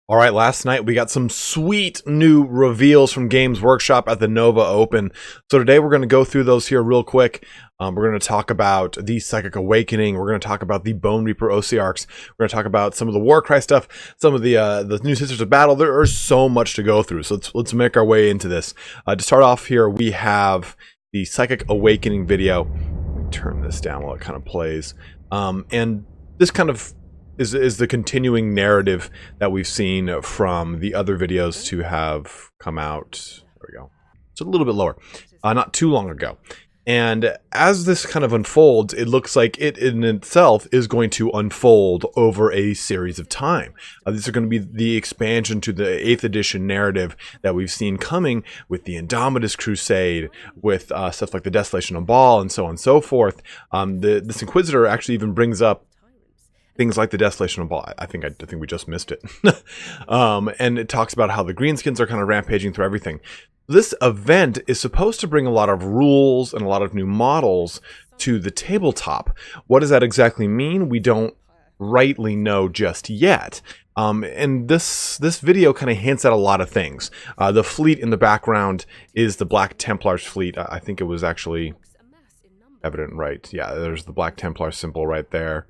All right, last night we got some sweet new reveals from Games Workshop at the Nova Open. So today we're going to go through those here real quick. We're going to talk about the Psychic Awakening. We're going to talk about the Bone Reaper Osiarchs. We're going to talk about some of the Warcry stuff, some of the new Sisters of Battle. There is so much to go through, so let's make our way into this. To start off here, we have the Psychic Awakening video. Let me turn this down while it kind of plays. And this kind of is the continuing narrative that we've seen from the other videos to have come out. There we go. It's a little bit lower, not too long ago. And as this kind of unfolds, it looks like it in itself is going to unfold over a series of time. These are going to be the expansion to the 8th edition narrative that we've seen coming with the Indomitus Crusade, with stuff like the Desolation of Baal, and so on and so forth. This Inquisitor actually even brings up things like the Desolation of Baal. I think we just missed it. And it talks about how the greenskins are kind of rampaging through everything. This event is supposed to bring a lot of rules and a lot of new models to the tabletop. What does that exactly mean? We don't rightly know just yet. And this video kind of hints at a lot of things. The fleet in the background is the Black Templars fleet. I think it was actually evident, right? Yeah, there's the Black Templar symbol right there.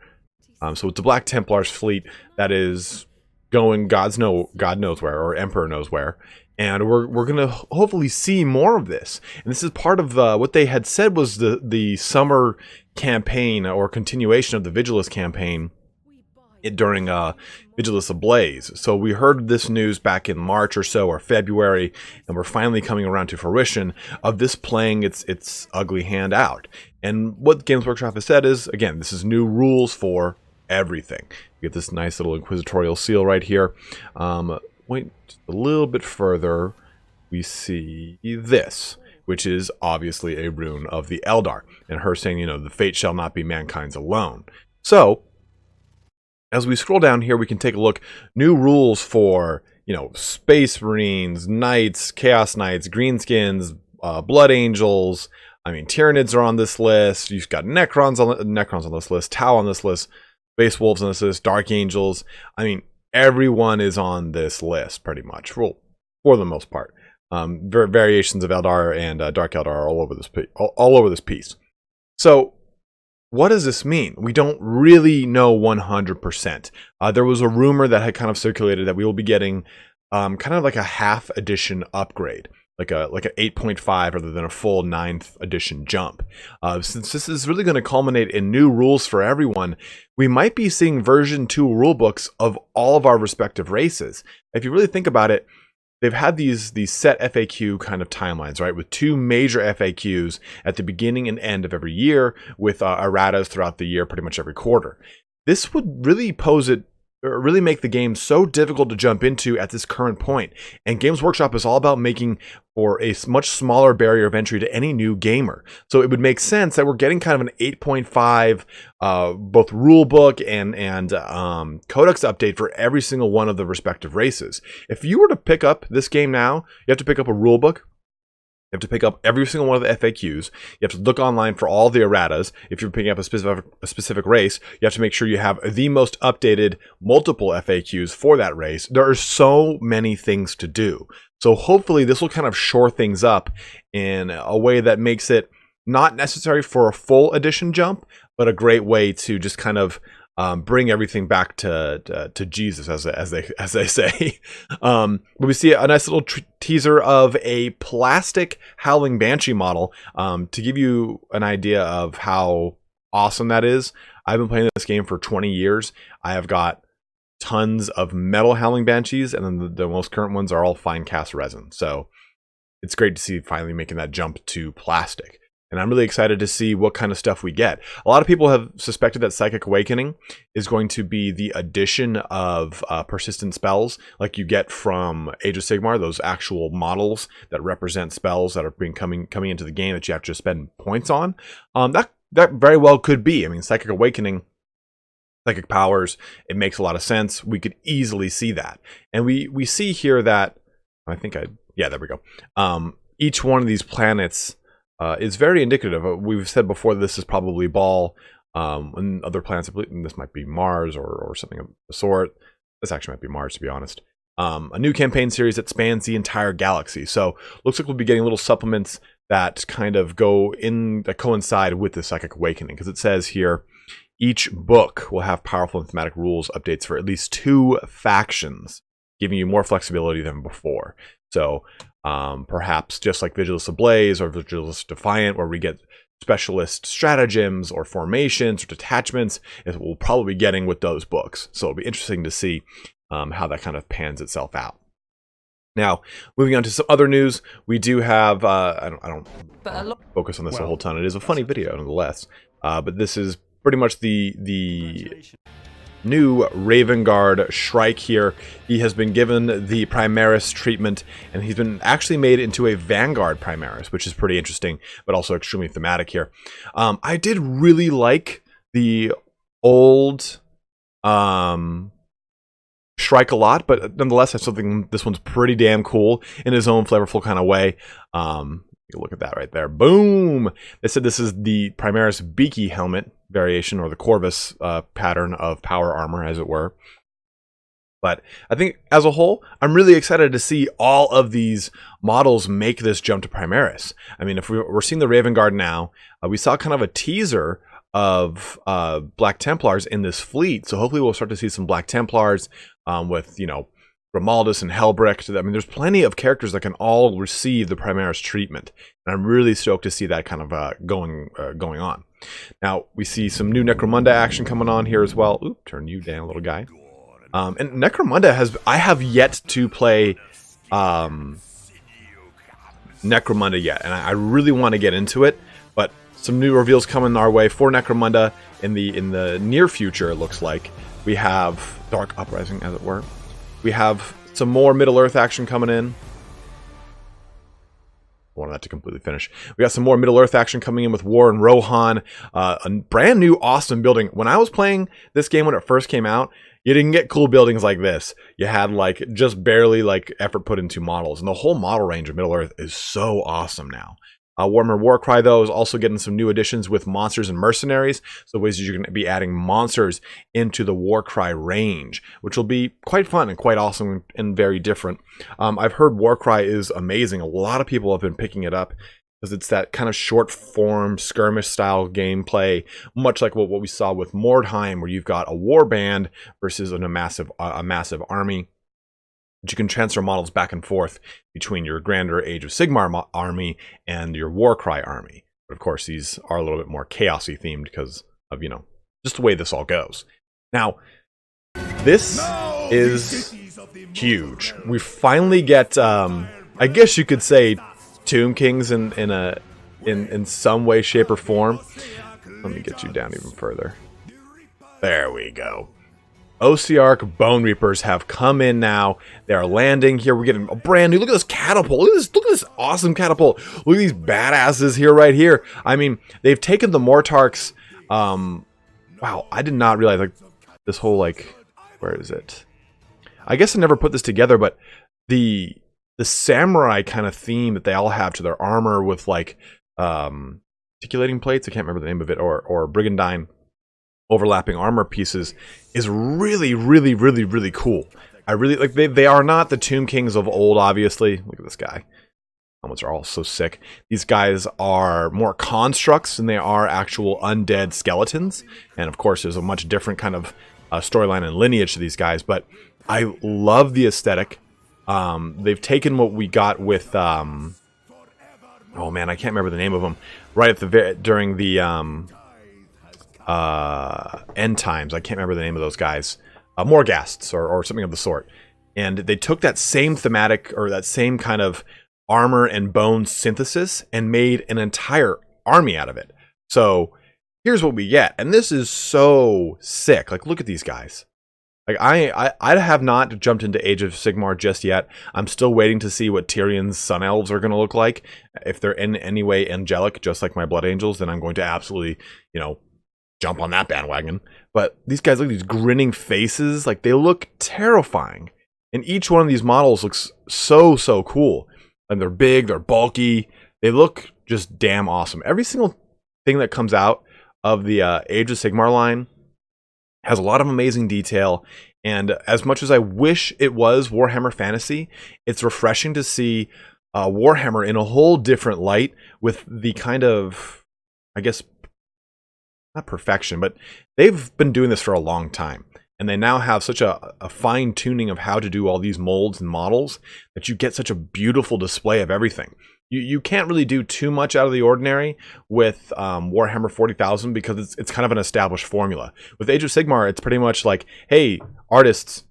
So it's the Black Templars fleet that is going God knows where, or Emperor knows where. And we're going to hopefully see more of this. And this is part of what they had said was the summer campaign, or continuation of the Vigilus campaign during Vigilus Ablaze. So we heard this news back in March or so, or February, and we're finally coming around to fruition of this playing its ugly hand out. And what Games Workshop has said is, again, this is new rules for everything. You get this nice little inquisitorial seal right here. Wait a little bit further, we see this, which is obviously a rune of the Eldar, and her saying, you know, the fate shall not be mankind's alone. So as we scroll down here, we can take a look. New rules for, you know, Space Marines, Knights, Chaos Knights, Greenskins, Blood Angels. I mean, Tyranids are on this list. You've got Necrons on this list, Tau on this list, Space Wolves on this list, Dark Angels. I mean, everyone is on this list pretty much, for the most part. Variations of Eldar and Dark Eldar are all over this piece. So what does this mean? We don't really know 100%. There was a rumor that had kind of circulated that we will be getting kind of like a half edition upgrade, like a 8.5 rather than a full 9th edition jump. Since this is really going to culminate in new rules for everyone, we might be seeing version 2 rulebooks of all of our respective races. If you really think about it, they've had these set FAQ kind of timelines, right? With 2 major FAQs at the beginning and end of every year, with erratas throughout the year, pretty much every quarter. This would really really make the game so difficult to jump into at this current point. And Games Workshop is all about making for a much smaller barrier of entry to any new gamer. So it would make sense that we're getting kind of an 8.5 both rulebook and codex update for every single one of the respective races. If you were to pick up this game now, you have to pick up a rulebook. You have to pick up every single one of the FAQs. You have to look online for all the erratas. If you're picking up a specific race, you have to make sure you have the most updated multiple FAQs for that race. There are so many things to do. So hopefully this will kind of shore things up in a way that makes it not necessary for a full edition jump, but a great way to just kind of bring everything back to Jesus, as they say. But we see a nice little teaser of a plastic Howling Banshee model. To give you an idea of how awesome that is, I've been playing this game for 20 years. I have got tons of metal Howling Banshees, and then the most current ones are all fine cast resin. So it's great to see finally making that jump to plastic. And I'm really excited to see what kind of stuff we get. A lot of people have suspected that Psychic Awakening is going to be the addition of persistent spells like you get from Age of Sigmar, those actual models that represent spells that are coming into the game that you have to spend points on. That very well could be. I mean, Psychic Awakening, psychic powers, it makes a lot of sense. We could easily see that. And we see here that, yeah, there we go. Each one of these planets is very indicative. We've said before this is probably Baal, and other planets, I believe this might be Mars or something of the sort. This actually might be Mars, to be honest. a new campaign series that spans the entire galaxy. So looks like we'll be getting little supplements that kind of that coincide with the Psychic Awakening, because it says here each book will have powerful and thematic rules updates for at least 2 factions, giving you more flexibility than before. So perhaps just like Vigilus Ablaze or Vigilus Defiant, where we get specialist stratagems or formations or detachments, is what we'll probably be getting with those books. So it'll be interesting to see how that kind of pans itself out. Now, moving on to some other news, we do have, I don't focus on this a whole ton. It is a funny video nonetheless, but this is pretty much the new Raven Guard Shrike here. He has been given the Primaris treatment, and he's been actually made into a Vanguard Primaris, which is pretty interesting, but also extremely thematic here. I did really like the old Shrike a lot, but nonetheless, I still think this one's pretty damn cool in his own flavorful kind of way. You look at that right there. Boom! They said this is the Primaris Beaky helmet variation, or the Corvus pattern of power armor, as it were. But I think, as a whole, I'm really excited to see all of these models make this jump to Primaris. I mean, if we're seeing the Raven Guard now, we saw kind of a teaser of Black Templars in this fleet, so hopefully we'll start to see some Black Templars with, you know, Grimaldus and Helbrecht. I mean, there's plenty of characters that can all receive the Primaris treatment, and I'm really stoked to see that kind of going on. Now, we see some new Necromunda action coming on here as well. Oop, turn you down, little guy. And Necromunda I have yet to play Necromunda yet, and I really want to get into it, but some new reveals coming our way for Necromunda in the near future. It looks like we have Dark Uprising, as it were. We have some more Middle-earth action coming in. I wanted that to completely finish. We got some more Middle-earth action coming in with War and Rohan. A brand new awesome building. When I was playing this game when it first came out, you didn't get cool buildings like this. You had like just barely like effort put into models. And the whole model range of Middle-earth is so awesome now. Warhammer Warcry, though, is also getting some new additions with monsters and mercenaries. So ways that you're going to be adding monsters into the Warcry range, which will be quite fun and quite awesome and very different. I've heard Warcry is amazing. A lot of people have been picking it up because it's that kind of short form skirmish style gameplay, much like what we saw with Mordheim, where you've got a war band versus a massive army. But you can transfer models back and forth between your grander Age of Sigmar army and your Warcry army. But of course, these are a little bit more chaosy themed because of, you know, just the way this all goes. Now, this is huge. We finally get, I guess you could say, Tomb Kings in some way, shape, or form. Let me get you down even further. There we go. Ossiarch Bonereapers have come in now. They are landing here. We're getting a brand new. Look at this catapult. Look at this awesome catapult. Look at these badasses here, right here. I mean, they've taken the Mortarchs. Wow, I did not realize like this whole like, where is it? I guess I never put this together, but the samurai kind of theme that they all have to their armor with like articulating plates. I can't remember the name of it, or brigandine overlapping armor pieces is really, really, really, really cool. I really like. They are not the Tomb Kings of old, obviously. Look at this guy. Helmets are all so sick. These guys are more constructs than they are actual undead skeletons. And of course, there's a much different kind of storyline and lineage to these guys. But I love the aesthetic. They've taken what we got with oh man, I can't remember the name of them. Right at the during the end times, I can't remember the name of those guys. Morghasts or something of the sort. And they took that same thematic, or that same kind of armor and bone synthesis, and made an entire army out of it. So here's what we get, and this is so sick. Like, look at these guys. Like, I have not jumped into Age of Sigmar just yet. I'm still waiting to see what Tyrion's Sun Elves are going to look like. If they're in any way angelic, just like my Blood Angels, then I'm going to absolutely, you know, jump on that bandwagon. But these guys, look at these grinning faces. Like, they look terrifying. And each one of these models looks so, so cool. And they're big, they're bulky. They look just damn awesome. Every single thing that comes out of the Age of Sigmar line has a lot of amazing detail, And as much as I wish it was Warhammer Fantasy, it's refreshing to see Warhammer in a whole different light with the kind of, I guess, not perfection, but they've been doing this for a long time. And they now have such a fine tuning of how to do all these molds and models that you get such a beautiful display of everything. You can't really do too much out of the ordinary with Warhammer 40,000 because it's kind of an established formula. With Age of Sigmar, it's pretty much like, hey, artists,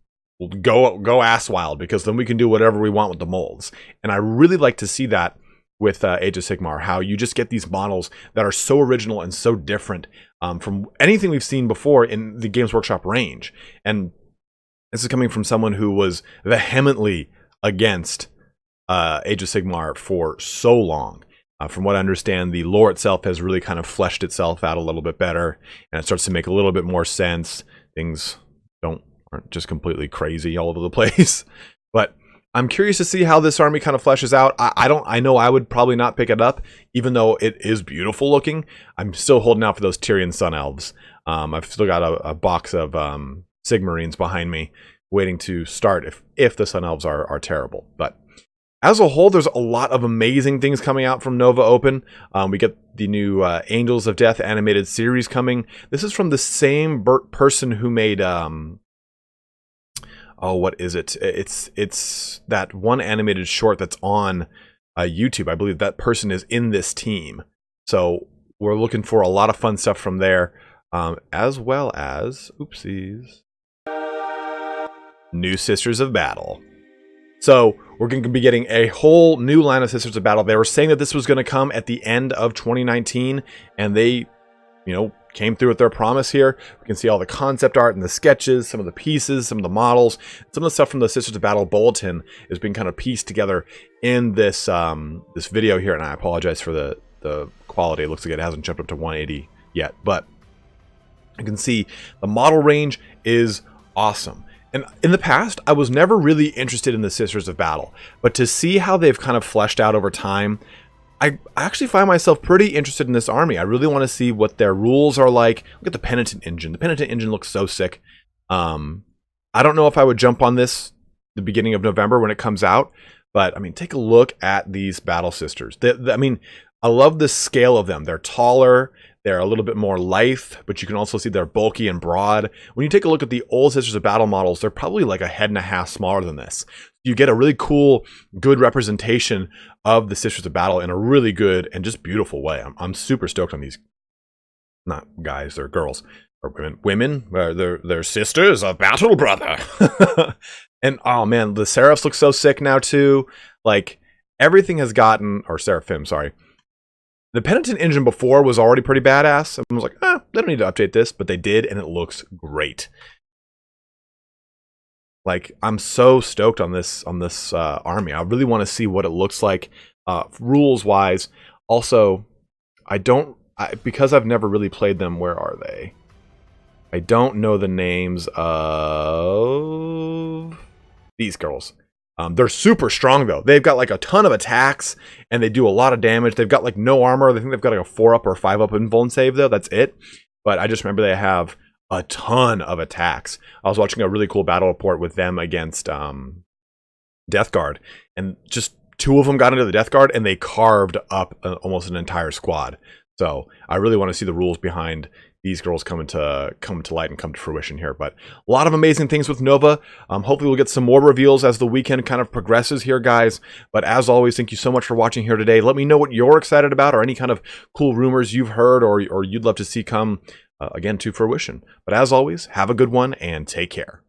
go ass wild, because then we can do whatever we want with the molds. And I really like to see that with Age of Sigmar, how you just get these models that are so original and so different from anything we've seen before in the Games Workshop range. And this is coming from someone who was vehemently against Age of Sigmar for so long. From what I understand, the lore itself has really kind of fleshed itself out a little bit better, and it starts to make a little bit more sense. Things aren't just completely crazy all over the place. But I'm curious to see how this army kind of fleshes out. I know I would probably not pick it up, even though it is beautiful looking. I'm still holding out for those Tyrian Sun Elves. I've still got a box of Sigmarines behind me, waiting to start if the Sun Elves are terrible. But as a whole, there's a lot of amazing things coming out from Nova Open. We get the new Angels of Death animated series coming. This is from the same person who made oh, what is it? It's that one animated short that's on YouTube. I believe that person is in this team. So we're looking for a lot of fun stuff from there, as well as, oopsies, new Sisters of Battle. So we're going to be getting a whole new line of Sisters of Battle. They were saying that this was going to come at the end of 2019, and they, came through with their promise here. We can see all the concept art and the sketches, some of the pieces, some of the models, some of the stuff from the Sisters of Battle bulletin is being kind of pieced together in this this video here. And I apologize for the quality. It looks like it hasn't jumped up to 180 yet, but you can see the model range is awesome. And in the past, I was never really interested in the Sisters of Battle, but to see how they've kind of fleshed out over time, I actually find myself pretty interested in this army. I really want to see what their rules are like. Look at the Penitent Engine. The Penitent Engine looks so sick. I don't know if I would jump on this the beginning of November when it comes out, but I mean, take a look at these Battle Sisters. I mean, I love the scale of them. They're taller. They're a little bit more lithe, but you can also see they're bulky and broad. When you take a look at the old Sisters of Battle models, they're probably like a head and a half smaller than this. You get a really cool, good representation of the Sisters of Battle in a really good and just beautiful way. I'm super stoked on these. Not guys, they're girls. Or women. They're Sisters of Battle, brother. And oh man, the Seraphs look so sick now too. Like everything has gotten, or Seraphim, sorry. The Penitent Engine before was already pretty badass. I was like, they don't need to update this, but they did, and it looks great. Like, I'm so stoked on this army. I really want to see what it looks like, rules-wise. Also, because I've never really played them. Where are they? I don't know the names of these girls. They're super strong though. They've got like a ton of attacks and they do a lot of damage. They've got like no armor. I think they've got like a 4-up or 5-up invuln save though. That's it. But I just remember they have a ton of attacks. I was watching a really cool battle report with them against Death Guard, and just 2 of them got into the Death Guard and they carved up almost an entire squad. So I really want to see the rules behind these girls come to light and come to fruition here. But a lot of amazing things with Nova. Hopefully we'll get some more reveals as the weekend kind of progresses here, guys. But as always, thank you so much for watching here today. Let me know what you're excited about or any kind of cool rumors you've heard or you'd love to see come again to fruition. But as always, have a good one and take care.